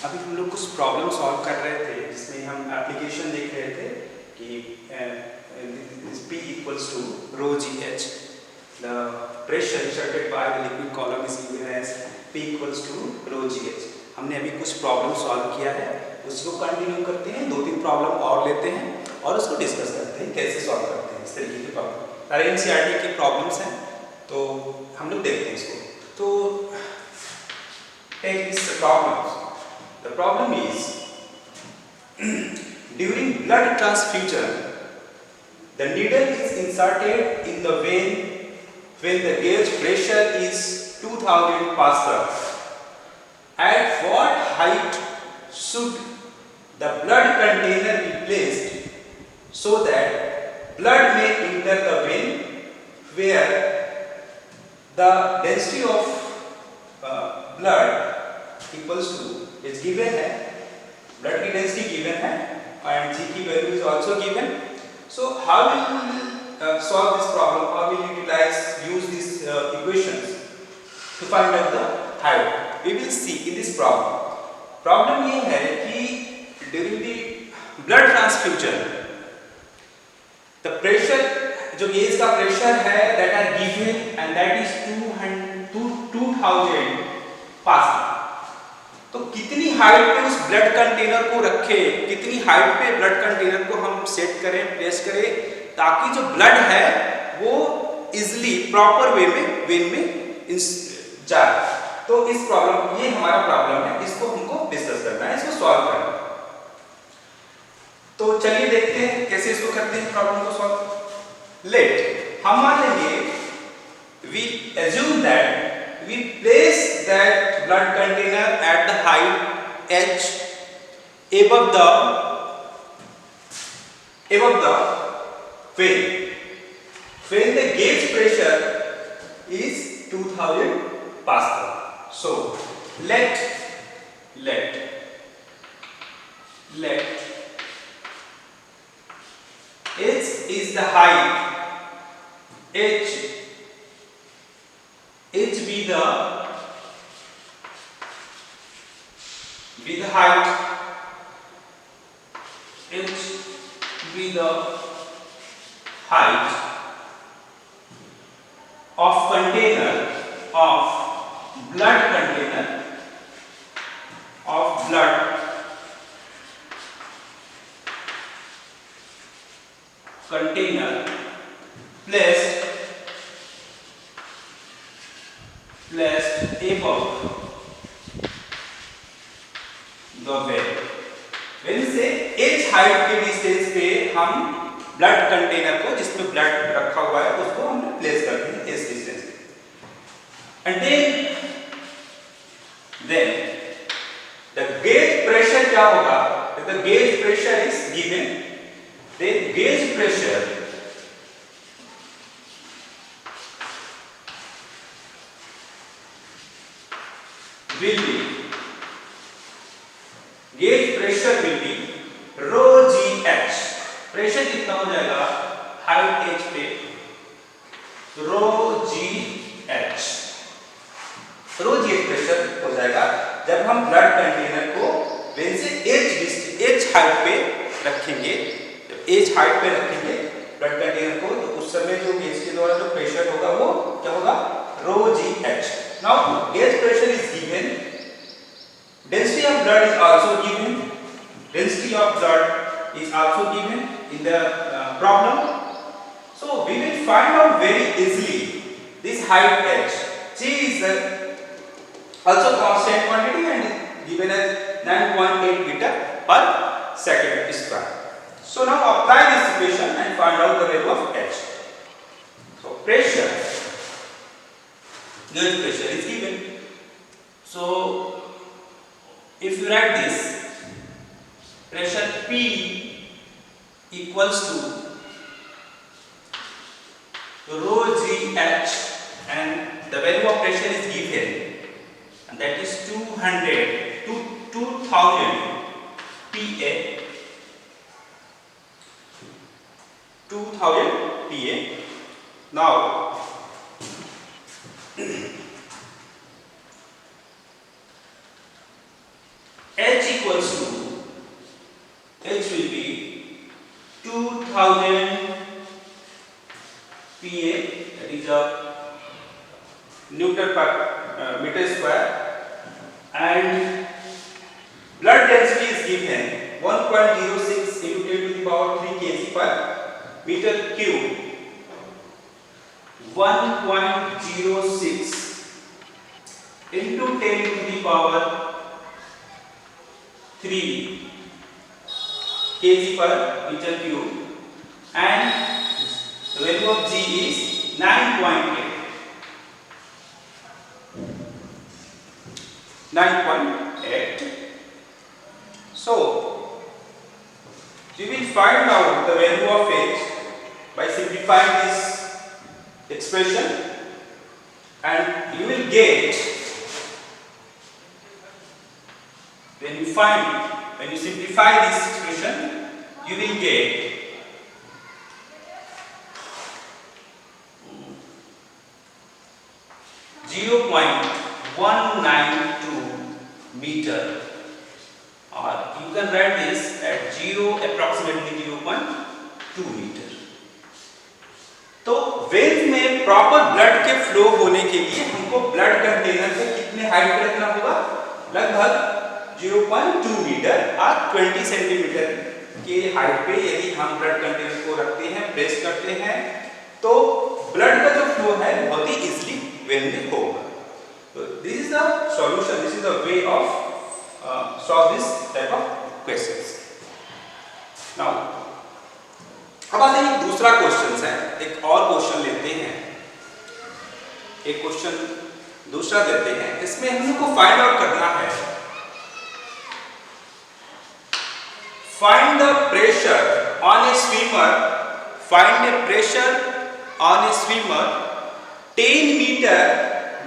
अभी हम लोग कुछ प्रॉब्लम सॉल्व कर रहे थे जिसमें हम एप्लीकेशन देख रहे थे कि P equals to rho GH. The pressure exerted by the liquid column is given as P equals to rho GH. हमने अभी कुछ प्रॉब्लम सॉल्व किया है, उसको कंटिन्यू करते हैं, 2-3 प्रॉब्लम और लेते हैं और उसको डिस्कस करते हैं कैसे सॉल्व करते हैं इस तरीके के प्रॉब्लम। सारे एनसीईआरटी के प्रॉब्लम्स हैं तो हम लोग देखते हैं इसको। तो take this problem. The problem is during blood transfusion, the needle is inserted in the vein when the gauge pressure is 2000 pascal. At what height should the blood container be placed so that blood may enter the vein where the density of blood equals to is given है, blood की density given है and G की value is also given. So how will you solve this problem? How will you use these equations to find out the height? We will see in this problem. Problem ये है कि during the blood transfusion, the pressure जो gauge का pressure है that are given and that is 2000 pascal. तो कितनी height पे उस ब्लड कंटेनर को रखें, कितनी हाइट पे ब्लड कंटेनर को हम सेट करें, प्लेस करें ताकि जो ब्लड है वो इजीली प्रॉपर वे में वेन में जाए। तो इस प्रॉब्लम, ये हमारा प्रॉब्लम है, इसको हमको डिस्कस करना है, इसको सॉल्व करना है। तो चलिए देखते हैं कैसे इसको करते हैं प्रॉब्लम को सॉल्व। लेट हम मान लेंगे we assume that we place that blood container at the height h above the vein when the gauge pressure is 2000 pascal. So let h is the height, h be the height, h be the height of container of blood container of blood container placed above the vein। When से h height के distance पे हम blood container को जिसमें blood रखा हुआ है उसको हम प्लेस करते हैं इस डिस्टेंस पे। And then the gauge pressure क्या होगा? The gauge pressure is given, then gauge pressure will be gauge pressure will be rho GH। Pressure कितना हो जाएगा हाइट h पे rho GH, rho GH pressure हो जाएगा जब हम ब्लड कंटेनर को वेन से h हाइट पे रखेंगे। जब h हाइट पे रखेंगे ब्लड कंटेनर को तो उस समय जो गेज के द्वारा जो प्रेशर होगा वो क्या होगा? rho GH। Now gauge pressure is given, density of blood is also given, density of blood is also given in the problem. So we will find out very easily this height h. G is also constant quantity and is given as 9.8 meter per second square. So now apply this equation and find out the value of h. So pressure, gauge pressure is given. So if you write this, pressure P equals to rho GH and the value of pressure is given and that is 2000 PA, 2000 PA. Now h Newton per meter square, and blood density is given 1.06 into 10 to the power 3 kg per meter cube. 1.06 into 10 to the power 3 kg per meter cube, and the value of G is 9.8. 9.8. So we will find out the value of H by simplifying this expression, and you will get, when you simplify this expression, you will get 0.192 meter, or you can write this at approximately 0.2 meter. तो veins में proper blood के flow होने के लिए हमको blood container को कितने height पे रखना होगा? लगभग 0.2 मीटर और 20 सेंटीमीटर के हाइट पे यदि हम ब्लड कंटेनर को रखते हैं, प्रेस करते हैं, तो ब्लड का जो फ्लो है बहुत ही इजीली वेन में होगा. So this is the solution. This is the way of solve this type of questions. Now, अब आते हैं दूसरा क्वेश्चन है. एक और क्वेश्चन लेते हैं, एक क्वेश्चन दूसरा देते हैं. इसमें हम लोग को फाइंड आउट करना है, find the pressure on a swimmer. Find a pressure on a swimmer 10 meter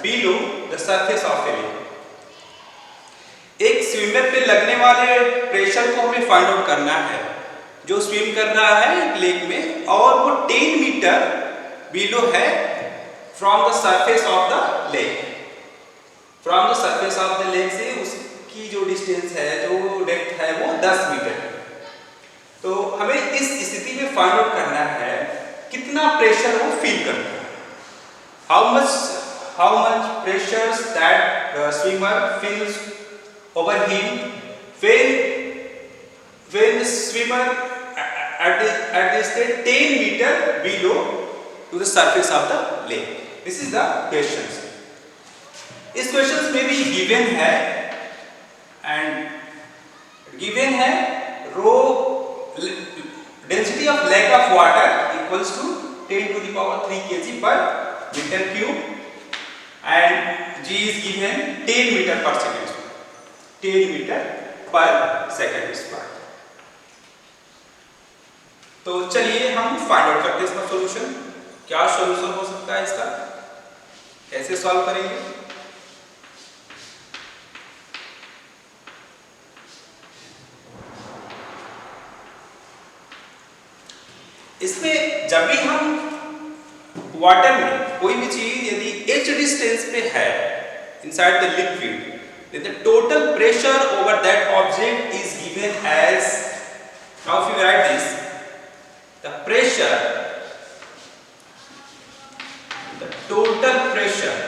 below the surface of a lake. एक स्विमर पे लगने वाले प्रेशर को हमें फाइंड आउट करना है, जो स्विम कर रहा है लेक में, और वो 10 मीटर बिलो है from the surface of the lake. From the surface of the lake से उसकी जो डिस्टेंस है, जो डेप्थ है, वो 10 मीटर. तो हमें इस स्थिति में फाइंड आउट करना है कितना प्रेशर वो फील करता है. How much pressure that swimmer feels over him when the swimmer at the state 10 meter below to the surface of the lake. This is the question. इस क्वेश्चन में भी given है, and given है rho density of lake of water equals to 10 to the power 3 kg per meter cube, and G is given 10 meter per second square. 10 meter per second square. तो चलिए हम find out करते हैं इसका solution. क्या solution हो सकता है इसका, कैसे सॉल्व करेंगे? इसमें जब भी हम वाटर में कोई भी चीज यदि h डिस्टेंस पे है inside the liquid, then the total pressure over that object is given as, now if you write this, the pressure, the total pressure,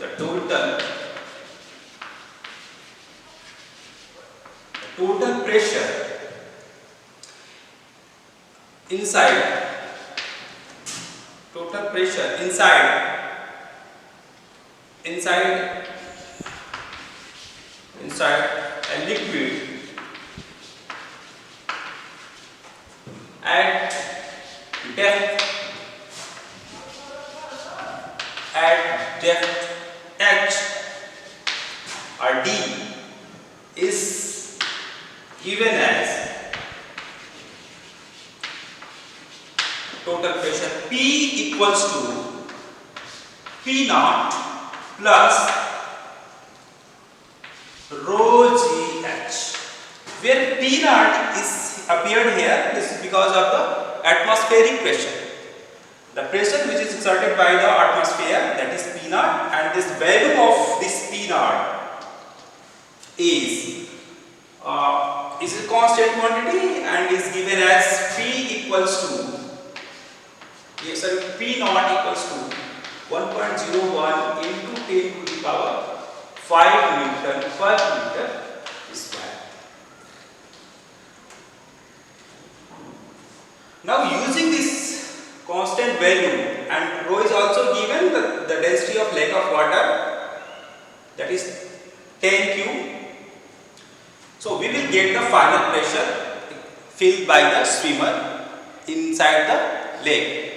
the total pressure inside, total pressure inside a liquid at depth h or d is given as total pressure P equals to P naught plus rho GH, where P naught is appeared here is because of the atmospheric pressure. The pressure which is exerted by the atmosphere, that is P naught, and this value of this P naught is a constant quantity and is given as P equals to, yes sir, P naught equals to 1.01 into 10 to the power 5 Newton per meter square. Now using this constant value, and rho is also given, the density of lake of water, that is 10 cube. So we will get the final pressure filled by the swimmer inside the lake.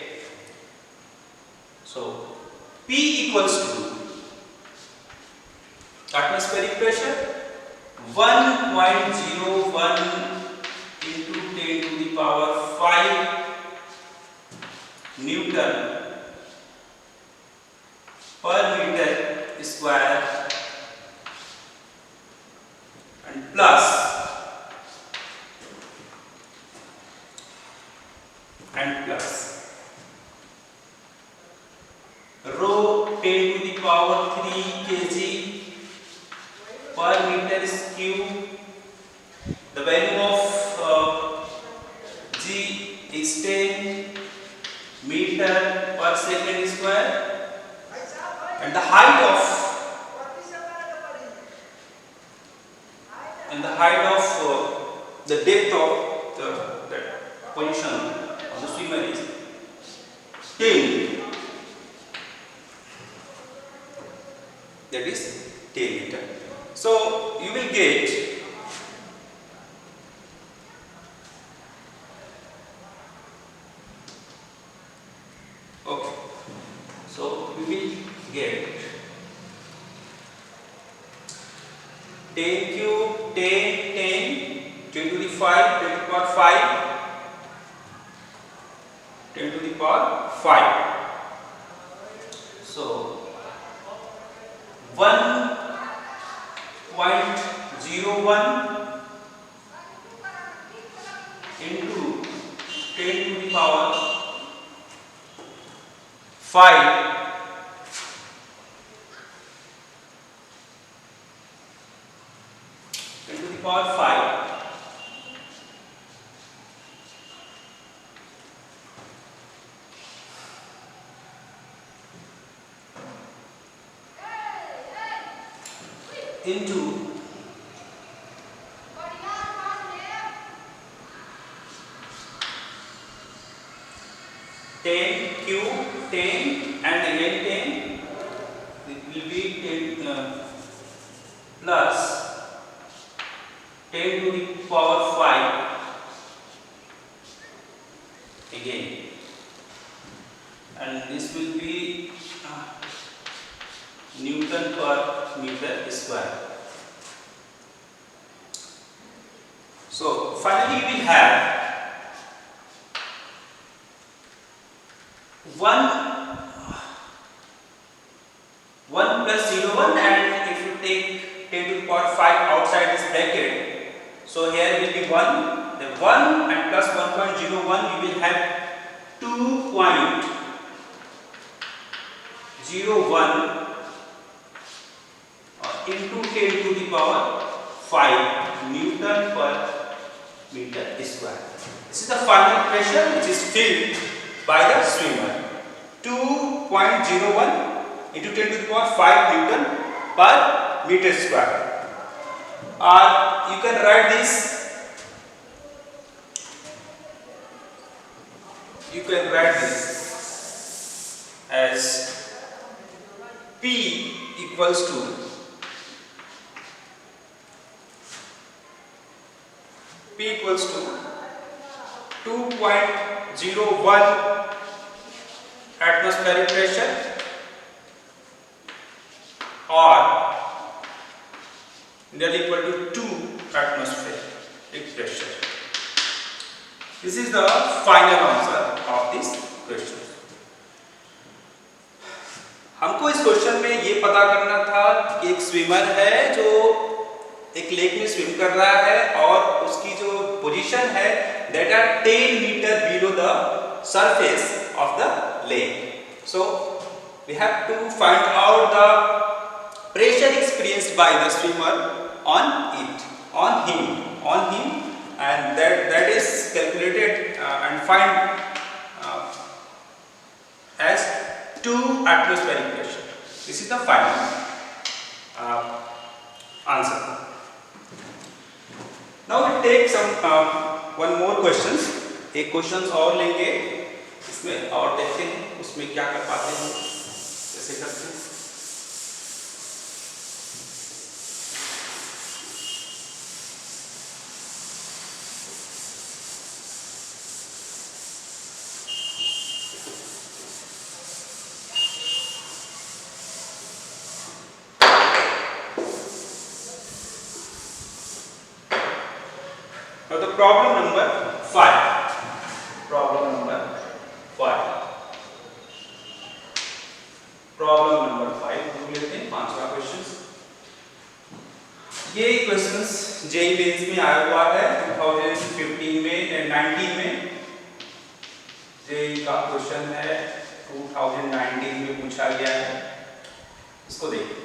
So P equals to atmospheric pressure 1.01 into 10 to the power 5 Newton per meter square, and plus rho 10 to the power 3 kg per meter cube. The value of G is 10 meter per second square, and the height of the depth of the position of the swimmer is 10, that is 10 meter. So you will get we will get 10 cube 10 to the 5 10 to the power 5 10 to the power 5. So 1.01 into 10 to the power 5 10 to the power 5 into 10 cube 10 and again 10, it will be 10 plus 10 to the power 5 again, and this will be Newton per meter square. So finally we have 1 plus 0 1, and if you take 10 to the power 5 outside this bracket, so here will be 1, the 1 and plus 1.01 you will have 2.01 into 10 to the power 5 Newton per meter square. This is the final pressure which is filled by the swimmer. 2.01 into 10 to the power 5 Newton per meter square. Or you can write this, as P equals to 2.01 atmospheric pressure or nearly equal to 2 atmospheric pressure. This is the final answer of this question. हमको इस question में ये पता करना था कि एक swimmer है जो एक लेक में स्विम कर रहा है और उसकी जो पोजीशन है that are 10 meter below the surface of the lake. So we have to find out the pressure experienced by the swimmer on him, and that is calculated and find as 2 to atmospheric pressure. This is the final answer. Now we take some one more questions. एक questions और लेंगे इसमें और देखते हैं उसमें क्या कर पाते हैं, कैसे करते हैं. Now the problem number 5. Problem number 5. Problem number 5 हम लेते हैं पांचवा क्वेश्चन. ये क्वेश्चंस जेईई मेंस में आया हुआ है 2015 में 19 में. जेईई का क्वेश्चन है 2019 में पूछा गया है. इसको देखिए.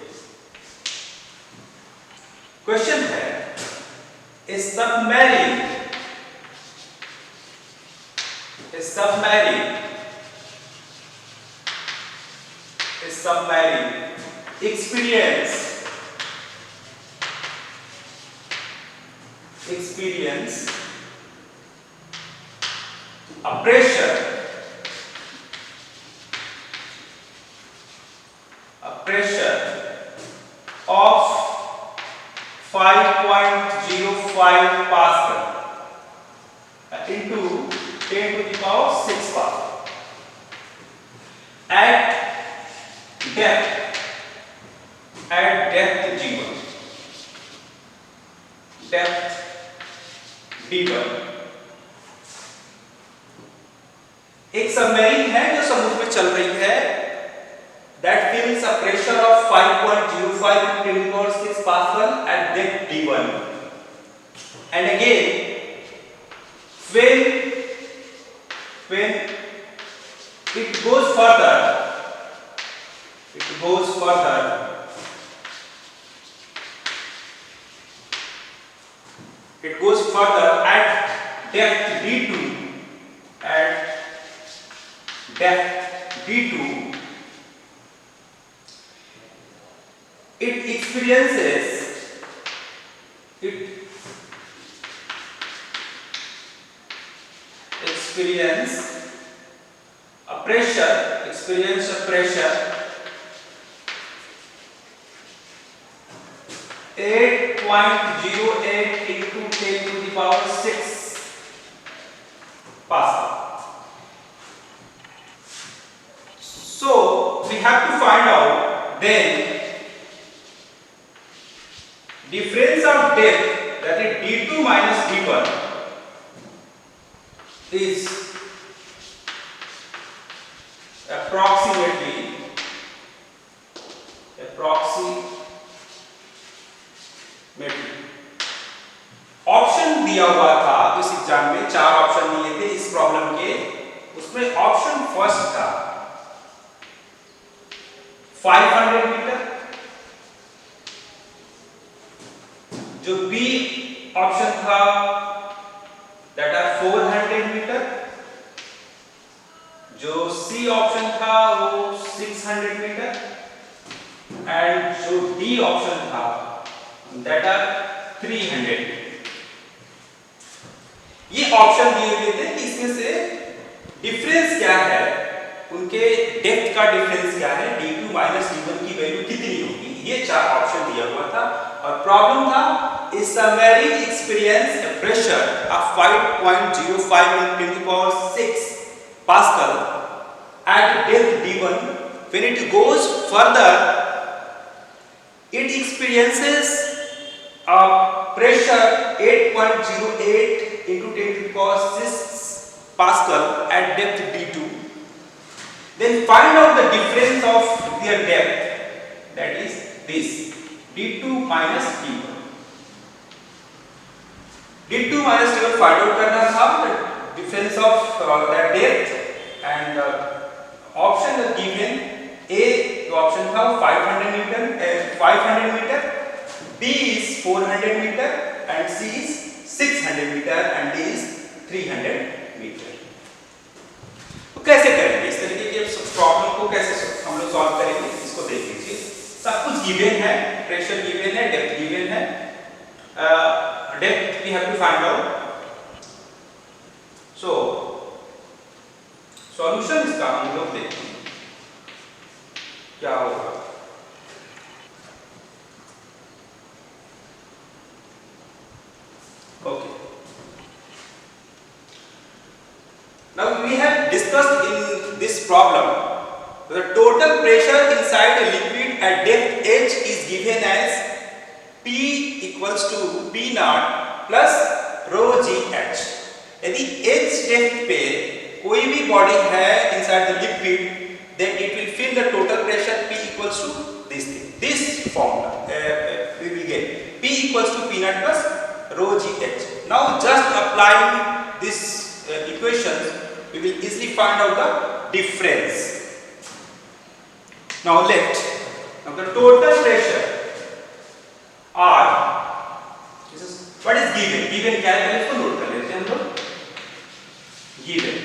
क्वेश्चन है A submarine experience a pressure of 5.05 Pascal into 10 to the power 6 Pascal at depth G1. Depth D1. एक सबमरीन है जो समुद्र में चल रही है. That feels a pressure of 5.05 into 10 to the power 6 Pascal at depth D1. And again, when it goes further at depth D2, it experiences a pressure 8.08 into 10 to the power 6 Pascal. So we have to find out then difference of depth, that is D2 minus D1, is approximately option दिया हुआ था इस exam में. 4 option दिए थे इस problem के. उसमें ऑप्शन फर्स्ट था 500 मीटर. जो बी ऑप्शन था दैट आर 400 मीटर. जो सी ऑप्शन था वो 600 मीटर. एंड जो डी ऑप्शन था दैट आर 300. ये ऑप्शन दिए हुए थे कि इसमें से डिफरेंस क्या है, उनके डेप्थ का डिफरेंस क्या है, D2 माइनस D1 की वैल्यू कितनी होगी. ये 4 ऑप्शन दिया हुआ था. और प्रॉब्लम था इस submarine experience a pressure of 5.05 into 10 to the power 6 Pascal at depth D1. When it goes further, it experiences a pressure 8.08 into 10 to the power 6 Pascal at depth D2. Then find out the difference of their depth, that is this D2 minus D1. D2 minus D1 find out करना था, the difference of that depth. And option given A option था 500 meter, B is 400 meter, and C is 600 meter, and D is 300 meter. तो कैसे करेंगे इस तरीके की problem को, कैसे सॉल्व करेंगे, इसको देख लीजिए। सब कुछ गिवन है, प्रेशर गिवन है, डेप्थ गिवन है, depth we have to find out. So solution इसका हम लोग देखते हैं क्या होगा। Okay, now we have discussed in this problem the total pressure inside a liquid at depth h is given as P equals to P naught plus rho g h। यदि h depth पे कोई भी body है inside the liquid, then it will feel the total pressure P equals to this thing, this formula we will get P equals to P naught plus rho g h। Now just applying this equations, we will easily find out the difference। Now let, now the total pressure R, this is what is given, given क्या है इसको note कर लेते हैं हम लोग। given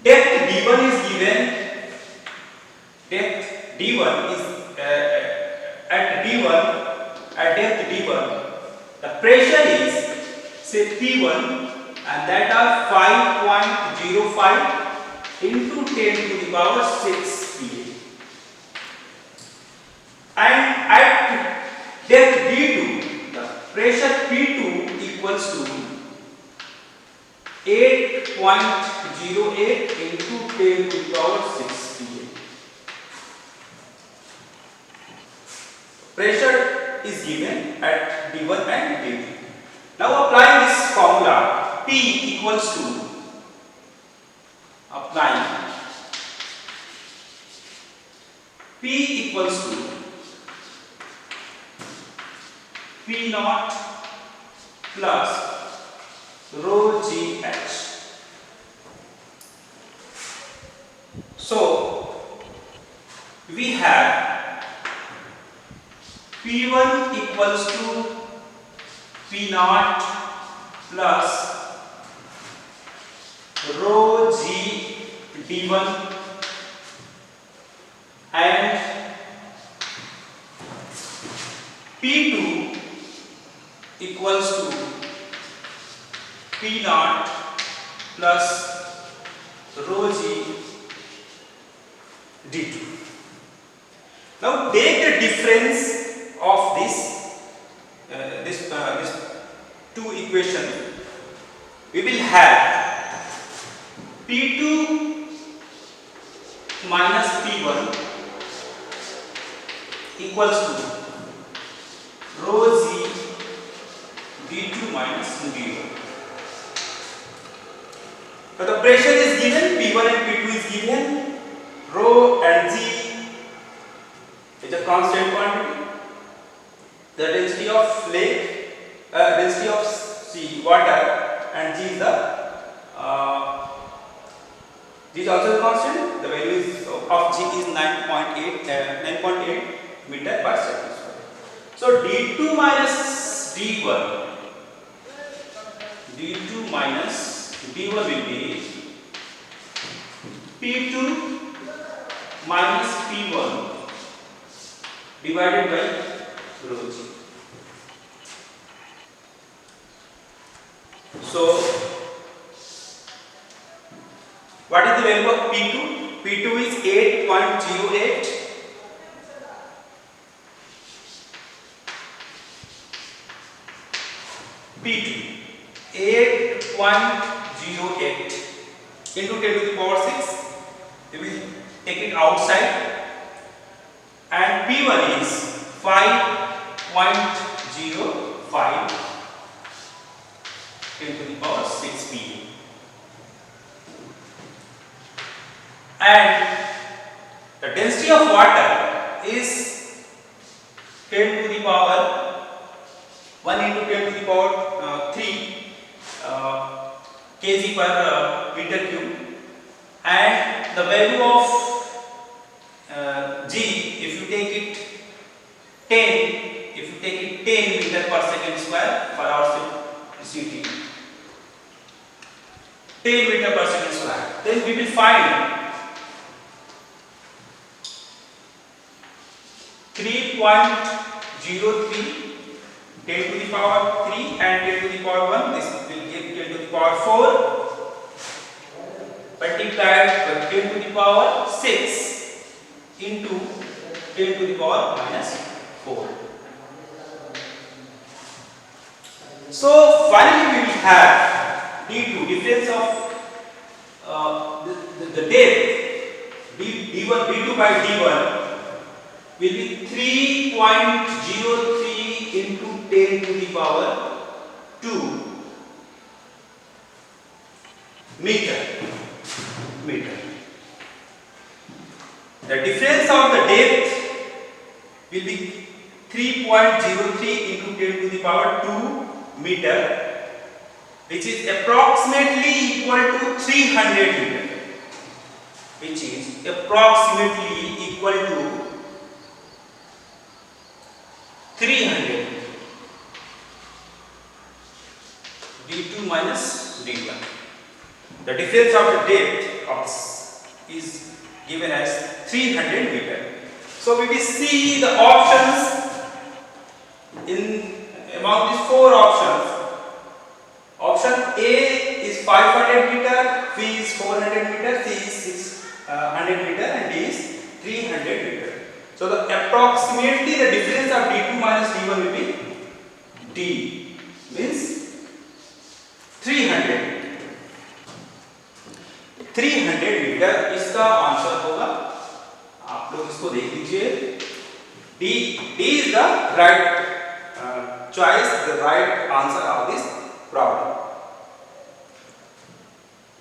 depth d1 is given, depth d1 is at d1, at depth d1 the pressure is say P1 and that are 5.05 into 10 to the power 6 PA, and at depth D2 the pressure P2 equals to 8.08 into 10 to the power 6 PA। Pressure is given at D1 and D2। Now applying this formula, P equals to, applying P equals to P naught plus rho g h। So we have P1 equals to P naught plus rho g d1 and P2 equals to P naught plus rho g d2। Now take the difference of this two equations. We will have P2 minus P1 equals to rho g d2 minus d1। So the pressure is given, P1 and P2 is given, rho and g is a constant quantity, the density of lake, density of sea water, and g is the g is also a constant. The value is of g is 9.8 meter per second square। So d2 minus d1, d2 minus d1 will be P2 minus P1 divided by rho g। So what is the value of P2? P2 is 8.08 P2 8.08 into 10 to the power 6, we will take it outside, and P1 is 5.05 10 to the power 6 PA, and the density of water is 10 to the power 1 into 10 to the power 3 kg per meter cube, and the value of g, if you take it 10 meter per second square for our CT, 10 meter per second square, then we will find 3.03 10 to the power 3 and 10 to the power 1. This will give 10 to the power 4 multiplied by 10 to the power 6 into 10 to the power minus 4. So finally we will have d2, difference of the depth d1 d2 by d1 will be 3.03 into 10 to the power 2 meter. The difference of the depth will be 3.03 into 10 to the power 2 meter, which is approximately equal to 300 meter, which is approximately equal to 300 d2 minus d1. The difference of the depth is given as 300 meter. So we will see the options among these 4 options. Option A is 500 meter, B is 400 meter, C is 600 meter and D is 300 meter. So the approximately the difference of d2 minus d1 will be D, means 300 metre इसका answer होगा. आप लोग इसको देख लीजिए. D is the right choice, the right answer of this problem.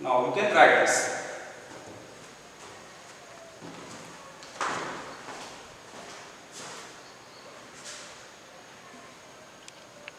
Now we can write this.